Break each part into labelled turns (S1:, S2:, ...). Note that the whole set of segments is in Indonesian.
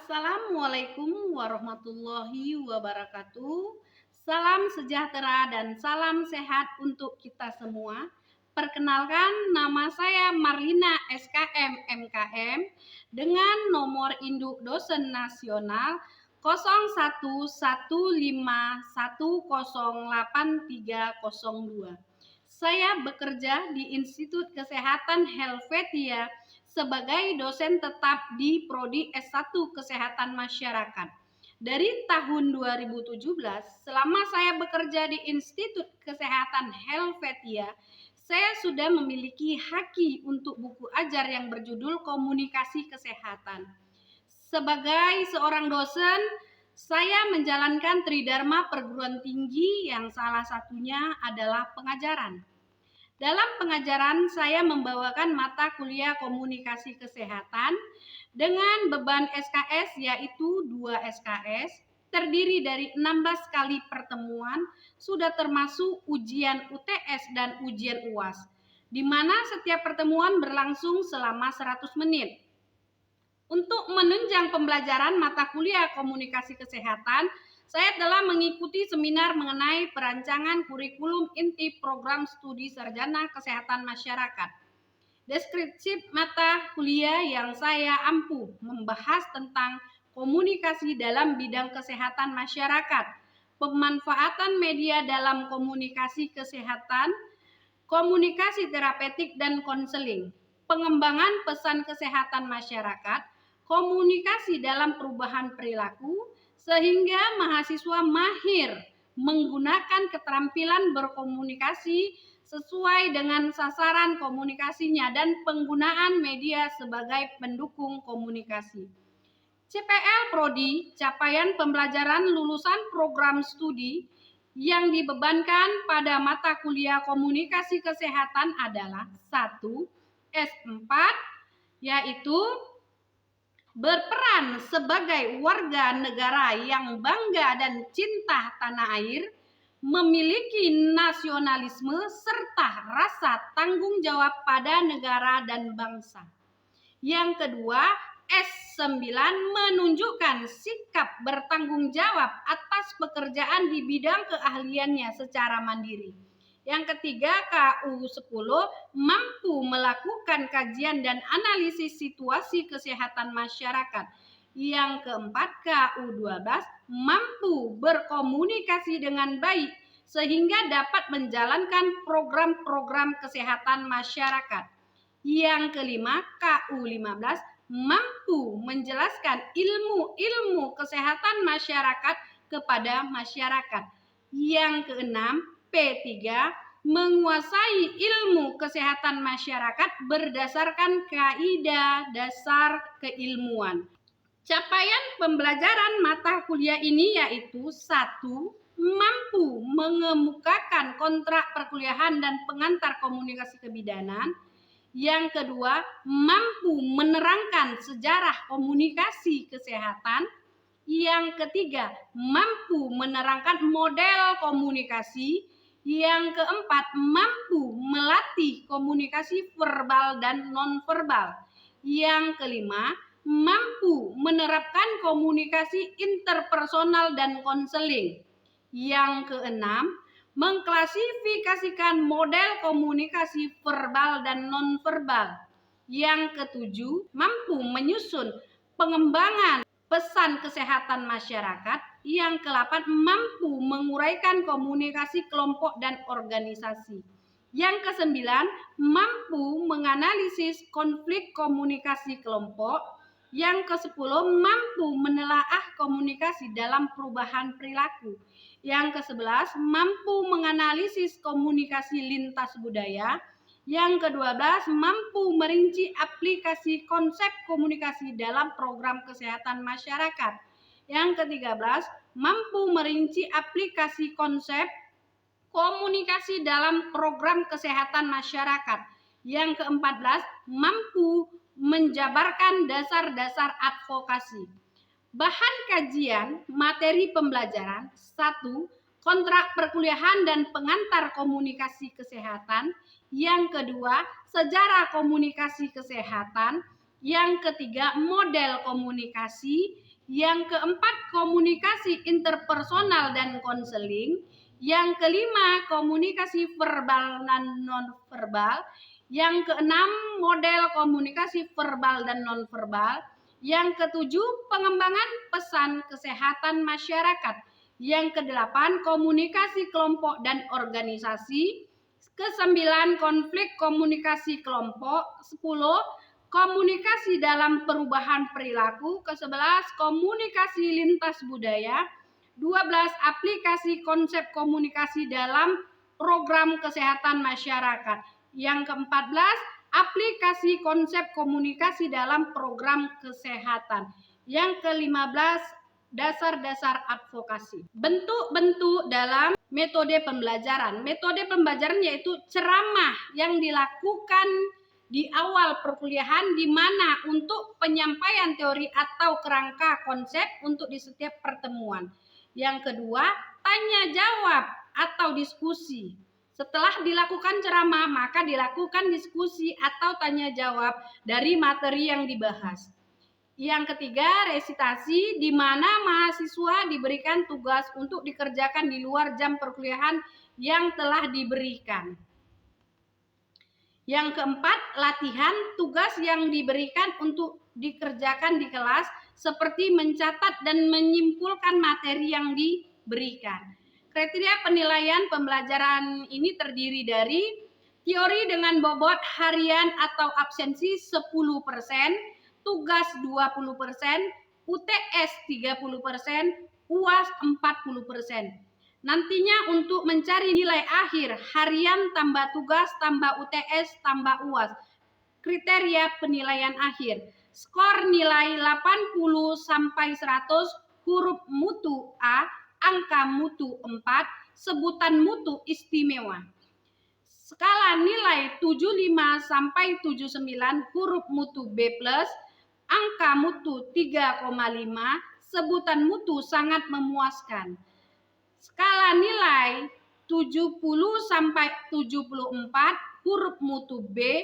S1: Assalamualaikum warahmatullahi wabarakatuh. Salam sejahtera dan salam sehat untuk kita semua. Perkenalkan, nama saya Marlina SKM MKM dengan nomor induk dosen nasional 0115108302. Saya bekerja di Institut Kesehatan Helvetia sebagai dosen tetap di Prodi S1 Kesehatan Masyarakat. Dari tahun 2017, selama saya bekerja di Institut Kesehatan Helvetia, saya sudah memiliki haki untuk buku ajar yang berjudul Komunikasi Kesehatan. Sebagai seorang dosen, saya menjalankan Tridharma perguruan tinggi yang salah satunya adalah pengajaran. Dalam pengajaran, saya membawakan mata kuliah komunikasi kesehatan dengan beban SKS yaitu 2 SKS, terdiri dari 16 kali pertemuan, sudah termasuk ujian UTS dan ujian UAS, di mana setiap pertemuan berlangsung selama 100 menit. Untuk menunjang pembelajaran mata kuliah komunikasi kesehatan, saya telah mengikuti seminar mengenai perancangan kurikulum inti program studi sarjana kesehatan masyarakat. Deskripsi mata kuliah yang saya ampuh membahas tentang komunikasi dalam bidang kesehatan masyarakat, pemanfaatan media dalam komunikasi kesehatan, komunikasi terapeutik dan konseling, pengembangan pesan kesehatan masyarakat, komunikasi dalam perubahan perilaku, sehingga mahasiswa mahir menggunakan keterampilan berkomunikasi sesuai dengan sasaran komunikasinya dan penggunaan media sebagai pendukung komunikasi. CPL Prodi, capaian pembelajaran lulusan program studi yang dibebankan pada mata kuliah komunikasi kesehatan adalah 1. S4, yaitu berperan sebagai warga negara yang bangga dan cinta tanah air, memiliki nasionalisme serta rasa tanggung jawab pada negara dan bangsa. Yang kedua, S9 menunjukkan sikap bertanggung jawab atas pekerjaan di bidang keahliannya secara mandiri. Yang ketiga, KU10 mampu melakukan kajian dan analisis situasi kesehatan masyarakat. Yang keempat, KU12 mampu berkomunikasi dengan baik sehingga dapat menjalankan program-program kesehatan masyarakat. Yang kelima, KU15 mampu menjelaskan ilmu-ilmu kesehatan masyarakat kepada masyarakat. Yang keenam, P3 menguasai ilmu kesehatan masyarakat berdasarkan kaidah dasar keilmuan. Capaian pembelajaran mata kuliah ini yaitu 1. Mampu mengemukakan kontrak perkuliahan dan pengantar komunikasi kebidanan. Yang kedua, mampu menerangkan sejarah komunikasi kesehatan. Yang ketiga, mampu menerangkan model komunikasi. Yang keempat, mampu melatih komunikasi verbal dan nonverbal. Yang kelima, mampu menerapkan komunikasi interpersonal dan konseling. Yang keenam, mengklasifikasikan model komunikasi verbal dan nonverbal. Yang ketujuh, mampu menyusun pengembangan pesan kesehatan masyarakat. Yang ke-8, mampu menguraikan komunikasi kelompok dan organisasi. Yang ke-9, mampu menganalisis konflik komunikasi kelompok. Yang ke-10, mampu menelaah komunikasi dalam perubahan perilaku. Yang ke-11, mampu menganalisis komunikasi lintas budaya. Yang ke-12, mampu merinci aplikasi konsep komunikasi dalam program kesehatan masyarakat. Yang ke-13, mampu merinci aplikasi konsep komunikasi dalam program kesehatan masyarakat. Yang ke-14, mampu menjabarkan dasar-dasar advokasi. Bahan kajian materi pembelajaran 1. Kontrak perkuliahan dan pengantar komunikasi kesehatan. Yang kedua, sejarah komunikasi kesehatan. Yang ketiga, model komunikasi. Yang keempat, komunikasi interpersonal dan konseling. Yang kelima, komunikasi verbal dan nonverbal. Yang keenam, model komunikasi verbal dan nonverbal. Yang ketujuh, pengembangan pesan kesehatan masyarakat. Yang kedelapan, komunikasi kelompok dan organisasi. Kesembilan, konflik komunikasi kelompok. 10, komunikasi dalam perubahan perilaku. Ke-11, komunikasi lintas budaya. 12, aplikasi konsep komunikasi dalam program kesehatan masyarakat. Yang ke-14, aplikasi konsep komunikasi dalam program kesehatan. Yang ke-15, dasar-dasar advokasi. Bentuk-bentuk dalam metode pembelajaran. Metode pembelajaran yaitu ceramah yang dilakukan di awal perkuliahan, di mana untuk penyampaian teori atau kerangka konsep untuk di setiap pertemuan. Yang kedua, tanya jawab atau diskusi. Setelah dilakukan ceramah, maka dilakukan diskusi atau tanya jawab dari materi yang dibahas. Yang ketiga, resitasi, di mana mahasiswa diberikan tugas untuk dikerjakan di luar jam perkuliahan yang telah diberikan. Yang keempat, latihan, tugas yang diberikan untuk dikerjakan di kelas seperti mencatat dan menyimpulkan materi yang diberikan. Kriteria penilaian pembelajaran ini terdiri dari teori dengan bobot harian atau absensi 10%, tugas 20%, UTS 30%, UAS 40%. Nantinya untuk mencari nilai akhir harian tambah tugas tambah UTS tambah UAS. Kriteria penilaian akhir. Skor nilai 80 sampai 100, huruf mutu A, angka mutu 4, sebutan mutu istimewa. Skala nilai 75 sampai 79, huruf mutu B+, angka mutu 3,5, sebutan mutu sangat memuaskan. Skala nilai 70 sampai 74, huruf mutu B,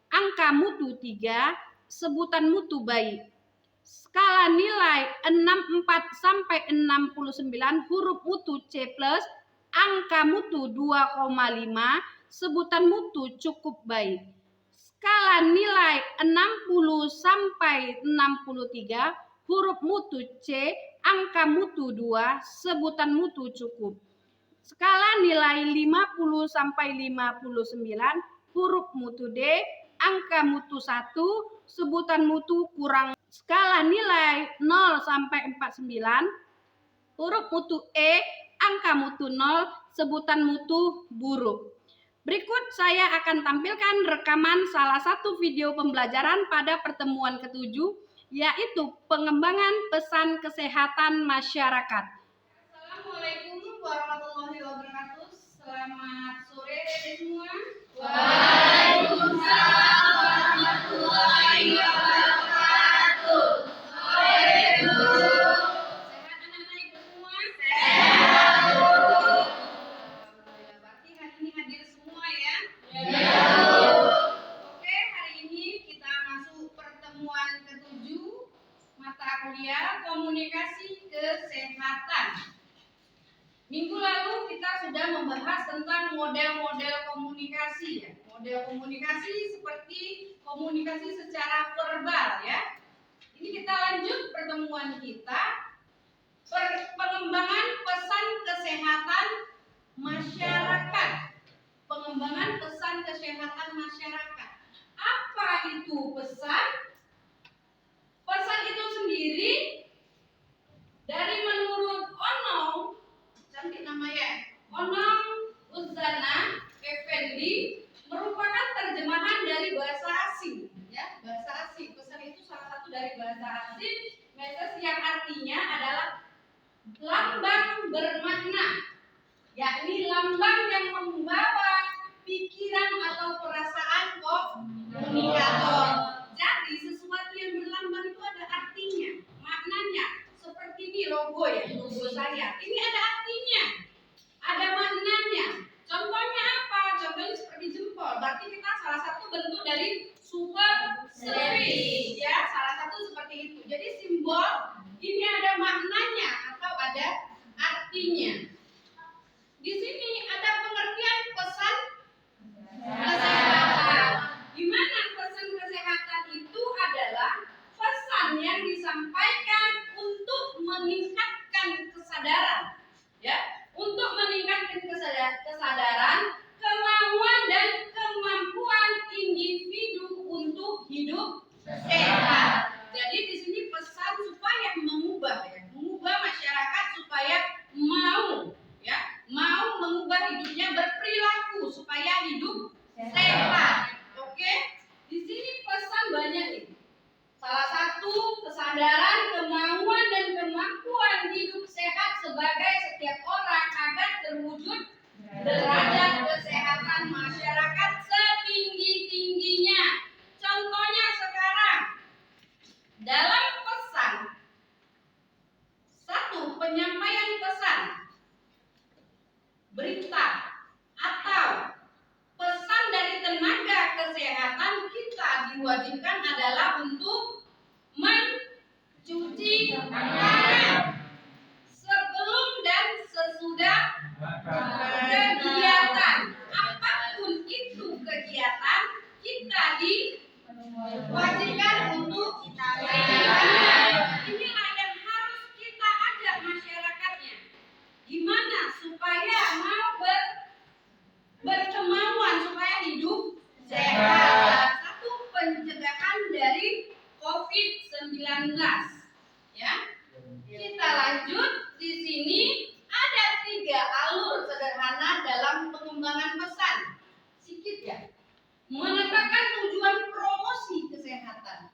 S1: angka mutu 3, sebutan mutu baik. Skala nilai 64 sampai 69, huruf mutu C+, angka mutu 2,5, sebutan mutu cukup baik. Skala nilai 60 sampai 63, huruf mutu C, angka mutu 2, sebutan mutu cukup. Skala nilai 50 sampai 59, huruf mutu D, angka mutu 1, sebutan mutu kurang. Skala nilai 0 sampai 49, huruf mutu E, angka mutu 0, sebutan mutu buruk. Berikut saya akan tampilkan rekaman salah satu video pembelajaran pada pertemuan ke-7, yaitu pengembangan pesan kesehatan masyarakat. Assalamualaikum warahmatullahi wabarakatuh. Selamat sore semua. Waalaikumsalam warahmatullahi wabarakatuh. Sore Bu. Sehat anak-anak ibu semua? Sehat Bu. Alhamdulillah, berarti hari ini hadir semua ya? Ya. Oke, hari ini kita masuk pertemuan ke-7 mata kuliah komunikasi kesehatan. Minggu lalu kita sudah membahas tentang model-model komunikasi ya. Model komunikasi seperti komunikasi secara verbal ya. Ini kita lanjut pertemuan kita, pengembangan pesan kesehatan masyarakat. Pengembangan pesan kesehatan masyarakat. Apa itu pesan? Pesan itu sendiri dari menurut Onong, cantik namanya, Onong Uzana Effendi, merupakan terjemahan dari bahasa asing ya, bahasa asing. Pesan itu salah satu dari bahasa asing, message yang artinya adalah lambang bermakna, yakni lambang yang membawa pikiran atau perasaan komunikator. Jadi sesuatu yang berlambang itu ada artinya, maknanya. Seperti ini logo ya, logo saya. Ini ada artinya, ada maknanya. Contohnya apa? Contohnya seperti jempol. Berarti kita salah satu bentuk dari super service ya, salah satu seperti itu. Jadi simbol Ini ada maknanya atau ada artinya. Di sini ada pengertian pesan kesehatan. Gimana pesan kesehatan itu adalah pesan yang disampaikan untuk meningkatkan kesadaran, ya, untuk meningkatkan kesadaran, kemauan dan kemampuan individu untuk hidup sehat. Jadi di sini pesan supaya mengubah, ya, mengubah masyarakat supaya mau, ya, mau mengubah hidupnya berperilaku supaya hidup sehat. Oke, di sini pesan banyak nih. Salah satu kesadaran, kemauan dan kemampuan hidup sehat sebagai setiap orang agar terwujud derajat kesehatan masyarakat setinggi-tingginya. Contohnya sekarang dalam pesan, satu, penyampaian pesan, berita atau pesan dari tenaga kesehatan kita diwajibkan adalah untuk mencuci tangan sebelum dan sesudah kegiatan. Apapun itu kegiatan, kita diwajibkan untuk cuci tangan. Inilah yang harus kita ajak masyarakatnya. Gimana supaya mau berkemauan supaya hidup sehat. Satu, pencegahan dari COVID-19. Ya, kita lanjut. Di sini ada 3 alur sederhana dalam pengembangan pesan. Sikit ya. Menetapkan tujuan promosi kesehatan.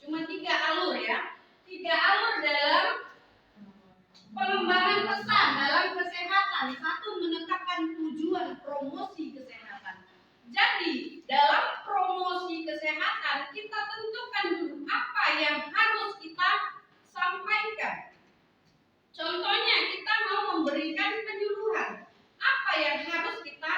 S1: Cuma 3 alur ya. 3 alur dalam pengembangan pesan dalam kesehatan. Satu, menetapkan tujuan promosi kesehatan. Jadi dalam promosi kesehatan kita tentukan dulu apa yang harus kita sampaikan. Contohnya kita mau memberikan penyuluhan, apa yang harus kita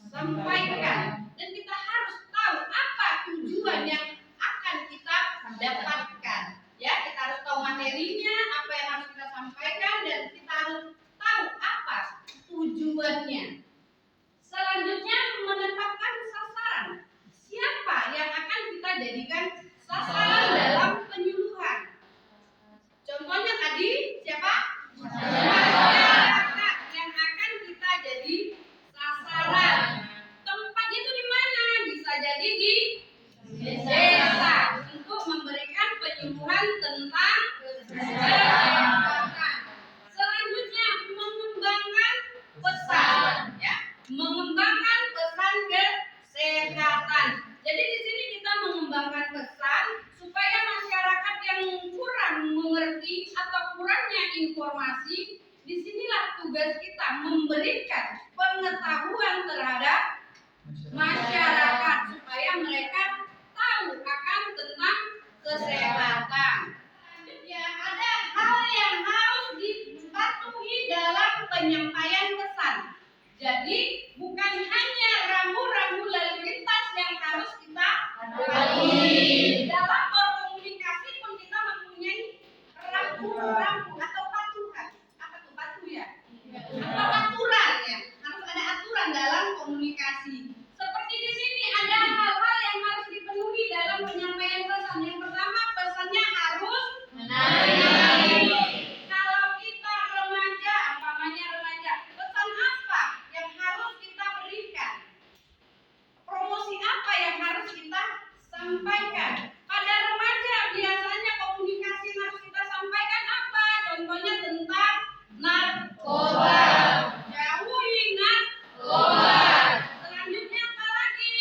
S1: sampaikan, dan kita harus tahu apa tujuan yang akan kita dapatkan. Ya, kita harus tahu materinya, apa yang harus kita sampaikan, dan kita harus tahu apa tujuannya. Selanjutnya, menetapkan sasaran. Siapa yang akan kita jadikan sasaran dalam penyuluhan? Contohnya tadi siapa? Masyarakat yang akan kita jadi sasaran. Tempat itu di mana? Bisa jadi di desa untuk memberikan penyuluhan tentang kesehatan. Selanjutnya, mengembangkan pesan, ya, mengembangkan pesan kesehatan. Jadi di sini kita mengembangkan pesan supaya masyarakat yang kurang mengerti atau kurangnya informasi, disinilah tugas kita memberikan pengetahuan terhadap masyarakat supaya mereka tahu akan tentang kesehatan. Selanjutnya, ada hal yang harus dipatuhi dalam penyampaian pesan. Jadi bukan hanya rambu-rambu lalu lintas yang harus kita patuhi. Dalam berkomunikasi pun kita mempunyai rambu-rambu atau patuhan. Apa tuh patuh ya? Atau aturan ya. Harus ada aturan dalam komunikasi. Seperti di sini ada hal-hal yang harus dipenuhi dalam penyampaian pesan. Yang pertama, pesannya harus menarik. Kalau kita remaja, umpamanya remaja, pesan apa yang harus kita berikan? Promosi apa yang harus kita sampaikan? Pada remaja biasanya komunikasi yang harus kita sampaikan apa? Contohnya tentang narkoba. Jauhi narkoba. Selanjutnya apa lagi?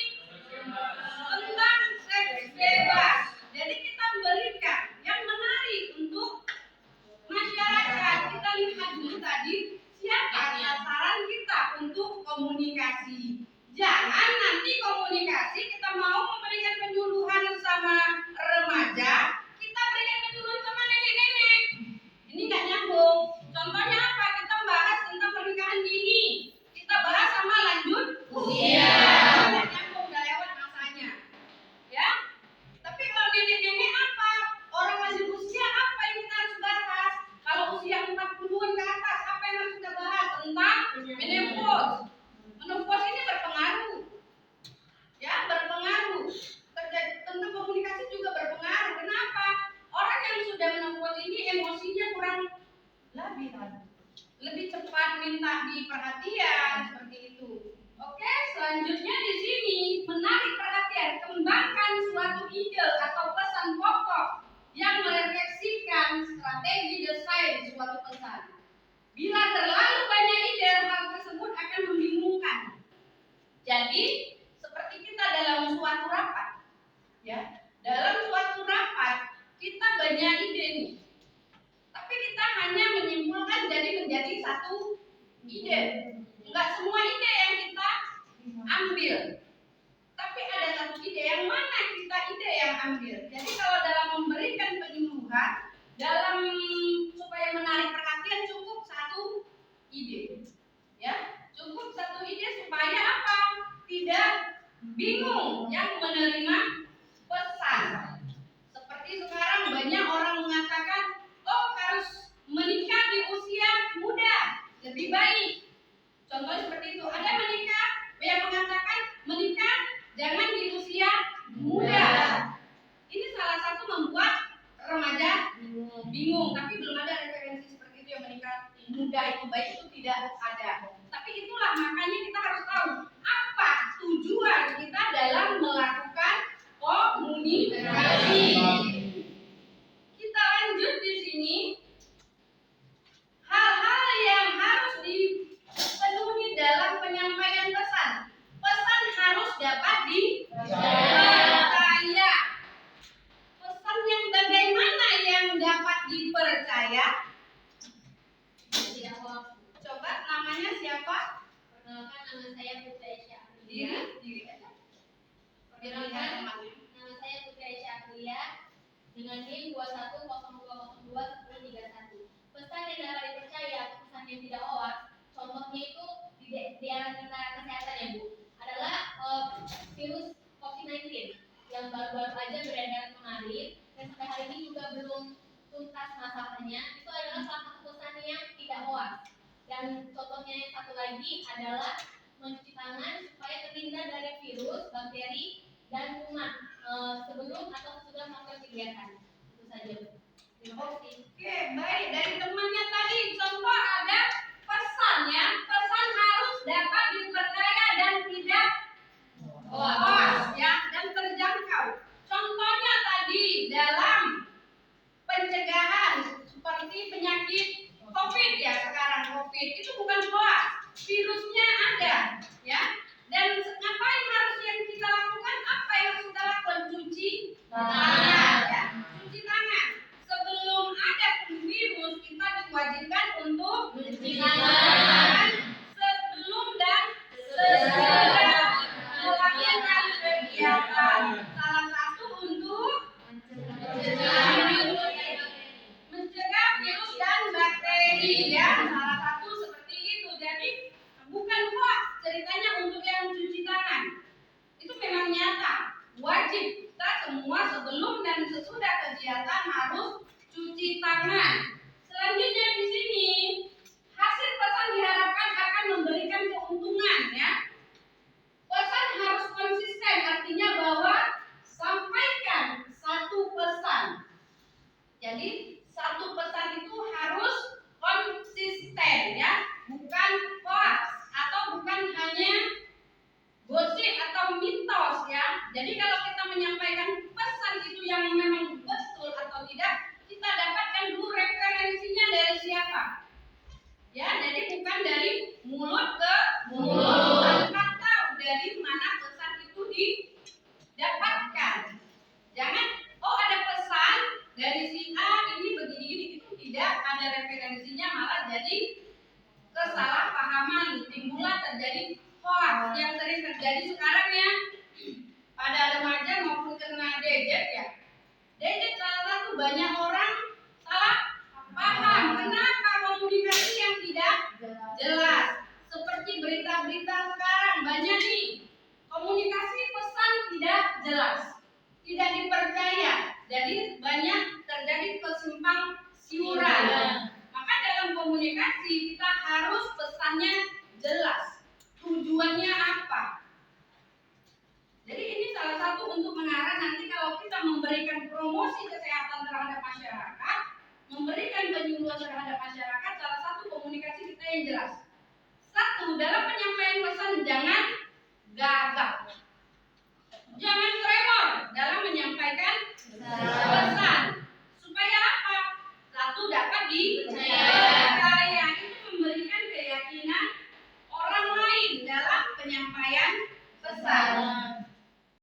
S1: Tentang seks bebas. Jadi kita berikan yang menarik untuk masyarakat. Kita lihat dulu tadi siapa sasaran kita untuk komunikasi. Jangan nanti komunikasi kita mau memberikan penyuluhan sama remaja, kita berikan penyuluhan sama nenek-nenek. Ini nggak nyambung. Contohnya apa? Kita bahas tentang pernikahan dini. Kita bahas sama lanjut usia. Nggak nyambung, udah lewat masanya. Ya. Tapi kalau nenek-nenek apa? Orang lanjut usia apa yang kita harus bahas? ide. Enggak semua ide yang kita ambil. Tapi ada satu ide yang mana kita ide yang ambil. Jadi kalau dalam memberikan penyuluhan, dalam supaya menarik perhatian cukup satu ide. Ya, cukup satu ide supaya apa? Tidak bingung yang menerima pesan. Seperti sekarang banyak orang mengatakan, oh harus menikah di usia muda, lebih baik. Contoh seperti itu. Ada menikah yang mengatakan menikah jangan di usia muda. Ini salah satu membuat remaja bingung. Tapi belum ada referensi seperti itu yang menikah muda itu baik, itu tidak ada. Tapi itulah makanya kita harus tahu apa tujuan kita dalam melakukan komunikasi. Kita lanjut di sini. Hal-hal yang harus dipenuhi dalam penyampaian pesan. Pesan harus dapat dipercaya. Pesan yang bagaimana yang dapat dipercaya? Coba namanya siapa?
S2: Perkenalkan, nama saya Putri Aisyah Aprilia.
S1: Diri aja.
S2: Perkenalkan, nama saya Putri Aisyah Aprilia dengan NIM 2102021031. Pesan yang dapat dipercaya, pesan yang tidak hoax, contohnya itu di era kita kesehatan ya Bu, adalah virus COVID-19 yang baru-baru aja beredar kemarin dan sampai hari ini juga belum tuntas masalahnya. Itu adalah salah satu pesan yang tidak hoax. Dan contohnya yang satu lagi adalah mencuci tangan supaya terhindar dari virus, bakteri, dan kuman sebelum atau sesudah melakukan kegiatan. Itu saja. Terima kasih.
S1: Oke, baik. Dari temannya tadi contoh ada pesan ya. Pesan harus dapat dipercaya dan tidak hoax ya, dan terjangkau. Contohnya tadi dalam pencegahan seperti penyakit COVID ya, sekarang COVID itu bukan hoax, virusnya ada ya. Dan ngapain harus yang kita lakukan? Apa yang harus kita lakukan? Cuci tangan ya, cuci tangan. Sebelum ada virus kita diwajibkan untuk cuci tangan sebelum dan sesudah melakukan kegiatan. Salah satu untuk mencegah virus dan bakteri ya, salah satu seperti itu. Jadi bukan hoax ceritanya untuk yang cuci tangan. Itu memang nyata, wajib kita semua sebelum dan sesudah kegiatan harus cuci tangan. Selanjutnya di sini hasil pesan diharapkan akan memberikan keuntungan ya. Pesan harus konsisten, artinya bahwa sampaikan satu pesan. Jadi satu pesan itu harus konsisten ya, bukan hoax atau bukan hanya gosip atau mitos ya. Jadi kalau kita menyampaikan pesan itu yang memang betul atau tidak, kita dapatkan dulu referensinya dari siapa. Ya, jadi bukan dari mulut ke mulut. Kita tahu dari mana pesan itu didapatkan. Jangan, oh ada pesan dari si A ini begini-begini, itu tidak ada referensinya, malah jadi kesalahpahaman, timbullah terjadi hoax yang sering terjadi sekarang ya pada remaja maupun kena gadget ya. Gadget salah satu banyak orang salah paham. Kenapa? Komunikasi yang tidak jelas. Seperti berita-berita sekarang banyak nih, komunikasi pesan tidak jelas, tidak dipercaya. Jadi banyak terjadi kesimpang siuran. Maka dalam komunikasi kita harus pesannya jelas. Tujuannya apa? Jadi ini salah satu untuk mengarah nanti kalau kita memberikan promosi kesehatan terhadap masyarakat, memberikan penyuluhan terhadap masyarakat, salah satu komunikasi kita yang jelas. Satu, dalam penyampaian pesan jangan gagap, jangan tremor dalam menyampaikan pesan. Supaya apa? Satu, dapat dipercaya. Itu memberikan keyakinan orang lain dalam penyampaian pesan.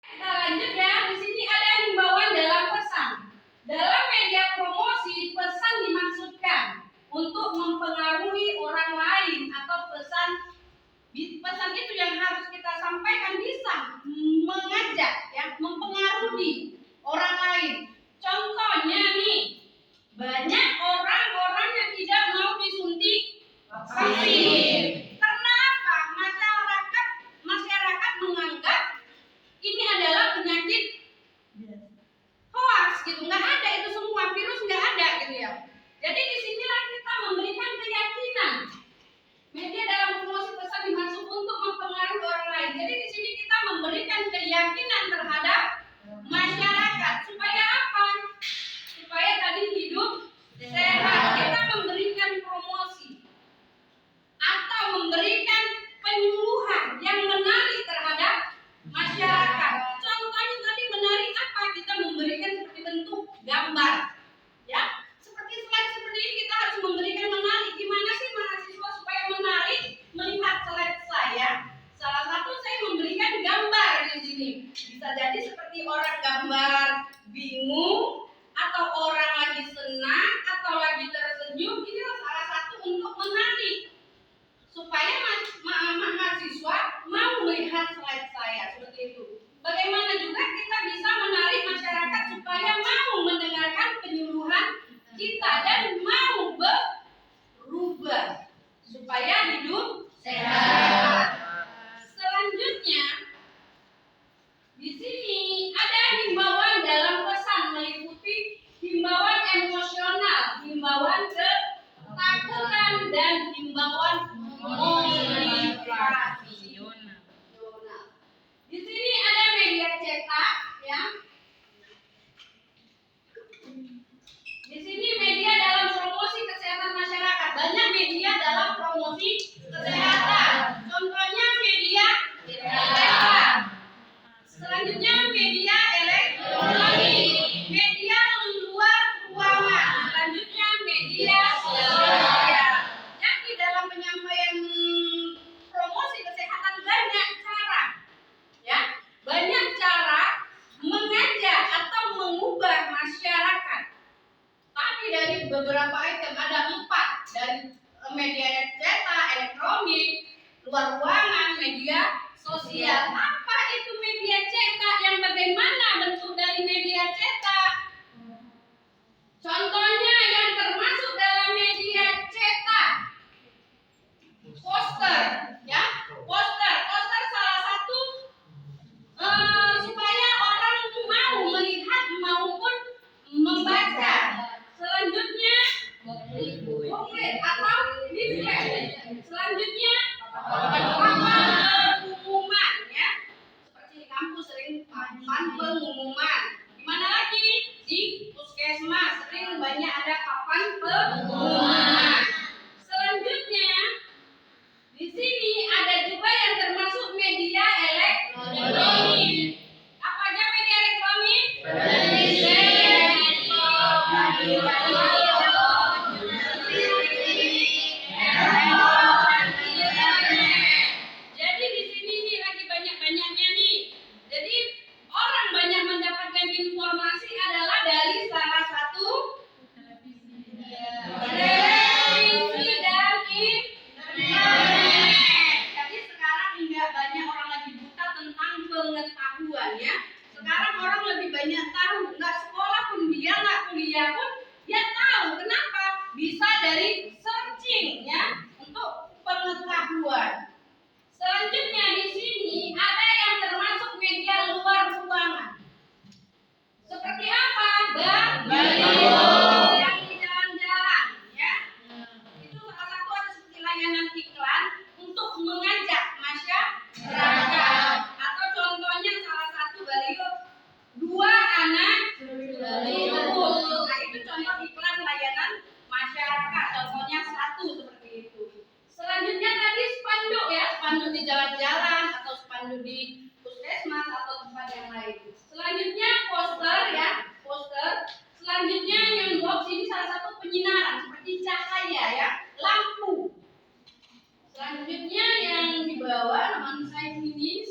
S1: Kita lanjut ya. Di sini ada himbauan dalam pesan. Dalam media promosi, pesan dimaksudkan untuk mempengaruhi orang lain atau pesan Bisa jadi seperti orang gambar bingung, atau orang lagi senang, atau lagi tersenyum. Inilah salah satu untuk menarik supaya mahasiswa mau melihat slide saya seperti itu. Bagaimana juga kita bisa menarik masyarakat supaya mau mendengarkan penyuluhan kita dan mau berubah supaya hidup sehat. Selanjutnya, di sini ada himbauan dalam pesan meliputi himbauan emosional, himbauan ketakutan, dan himbauan motivasi. Di sini ada media cetak, ya. Di sini media dalam promosi kesehatan masyarakat. Banyak media dalam promosi kesehatan. Contohnya media cetak. Selanjutnya media elektronik, media luar ruangan. Selanjutnya media sosial. Jadi dalam penyampaian promosi kesehatan banyak cara, ya, banyak cara mengajak atau mengubah masyarakat. Tapi dari beberapa item ada 4 dari media cetak, elektronik, luar ruangan, media sosial. Apa itu media cetak? Yang bagaimana bentuk dari media cetak? Contohnya yang termasuk dalam media cetak, poster, ya, poster salah satu supaya orang mau melihat maupun membaca. Selanjutnya booklet atau leaflet. Selanjutnya papan pengumuman, ya. Seperti di kampus sering papan pengumuman. Di mana lagi? Di puskesmas sering banyak ada papan pengumuman. Selanjutnya di sini ada juga yang termasuk media elektronik. Apa aja media elektronik? Jadi di sini nih lagi banyak-banyaknya nih. Jadi orang banyak mendapatkan informasi adalah dari salah satu televisi dan internet. Jadi sekarang enggak banyak orang lagi buta tentang pengetahuan, ya. Sekarang orang lebih banyak tahu. Enggak sekolah pun dia, enggak kuliah pun dia tahu. Kenapa? Bisa dari searching, ya, untuk pengetahuan. Selanjutnya di sini ada yang termasuk media luar ruangan. Seperti apa? Baliho yang di jalan-jalan, ya. Itu salah satu ada seperti layanan iklan untuk mengajak masyarakat. Atau contohnya salah satu baliho 2 anak cukup. Nah, itu contoh iklan layanan masyarakat. Contohnya 1 seperti itu. Selanjutnya tadi spanduk, ya, spanduk di jalan-jalan atau spanduk di puskesmas atau tempat yang lain. Selanjutnya poster, ya, poster. Selanjutnya yang box ini salah satu penyinaran seperti cahaya, ya, lampu. Selanjutnya yang di bawah teman saya ini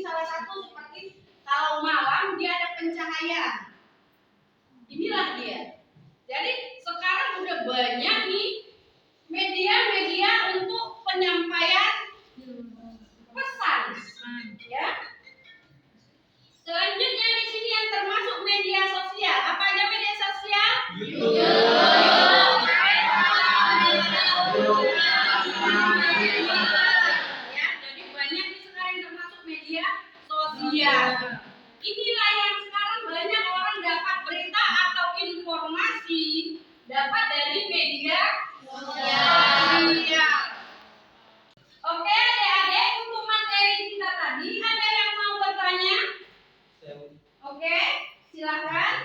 S1: salah satu seperti kalau malam dia ada pencahayaan. Inilah dia. Jadi sekarang udah banyak nih media-media untuk penyampaian pesan, ya. Selanjutnya di sini yang termasuk media sosial. Apa aja media sosial? Ya, jadi banyak nih sekarang yang termasuk media sosial. Inilah yang sekarang banyak orang dapat berita atau informasi dapat dari media sosial. Oke, adik-adik, untuk materi kita tadi ada yang mau bertanya? Oke, silakan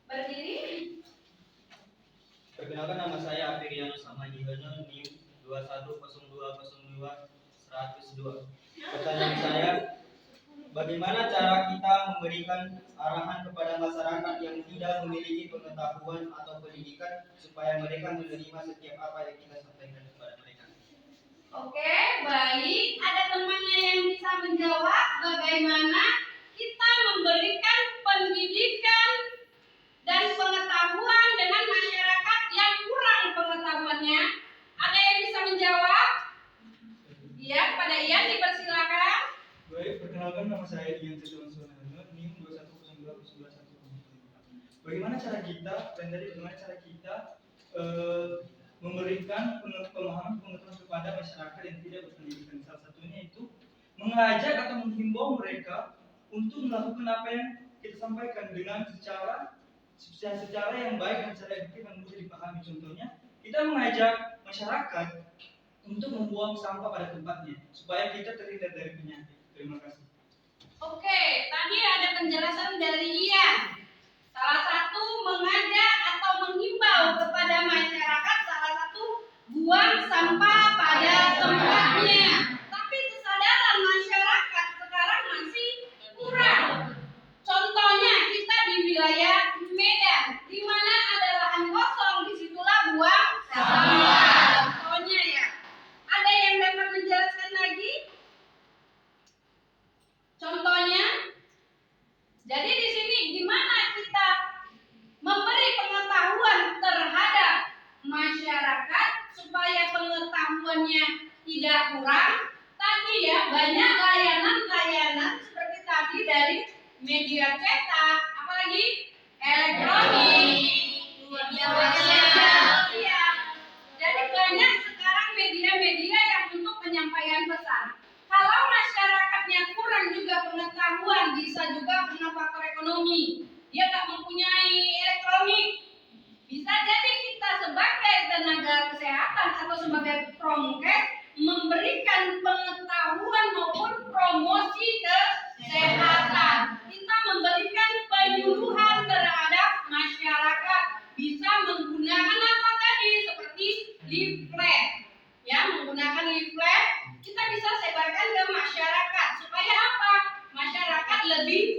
S1: berdiri.
S3: Perkenalkan, nama saya Afirianus Ahmadiyahnya NIM 210202-102. Pertanyaan saya, bagaimana cara kita memberikan arahan kepada masyarakat yang tidak memiliki pengetahuan atau pendidikan supaya mereka menerima setiap apa yang kita sampaikan kepada mereka?
S1: Oke, baik. Ada temannya yang bisa menjawab bagaimana kita memberikan pendidikan dan pengetahuan dengan masyarakat yang kurang pengetahuannya? Ada yang bisa menjawab? Ya, kepada Ian dipersilakan.
S4: Baik, perkenalkan nama saya Ian Tirtawan Suwanana, NIM 21021115. Bagaimana cara kita, memberikan pemahaman pengetahuan kepada masyarakat yang tidak berpendidikan? Salah satunya itu mengajak atau menghimbau mereka untuk melakukan apa yang kita sampaikan dengan secara yang baik dan secara efektif yang mudah dipahami. Contohnya, kita mengajak masyarakat untuk membuang sampah pada tempatnya supaya kita terhindar dari penyakit. Terima kasih.
S1: Oke, tadi ada penjelasan dari Ian. Salah satu mengajak atau menghimbau kepada masyarakat, salah satu buang sampah pada tempatnya. Tapi kesadaran masyarakat sekarang masih kurang. Contohnya kita di wilayah Medan, di mana ada lahan kosong, disitulah buang sampah. Contohnya ya. Ada yang dapat menjelaskan lagi? Contohnya, jadi di sini gimana kita memberi pengetahuan terhadap masyarakat supaya pengetahuannya tidak kurang. Tadi ya banyak layanan-layanan seperti tadi dari media cetak, apalagi elektronik, media sosial. Iya. Jadi banyak sekarang media-media yang untuk penyampaian pesan. Kalau masyarakatnya kurang juga pengetahuan, bisa juga kena faktor ekonomi. Dia tak mempunyai elektronik. Bisa jadi kita sebagai tenaga kesehatan atau sebagai promkes memberikan pengetahuan maupun promosi kesehatan. Kita memberikan penyuluhan terhadap masyarakat, bisa menggunakan apa tadi seperti leaflet. Ya, menggunakan leaflet kita bisa sebarkan ke masyarakat supaya apa? Masyarakat lebih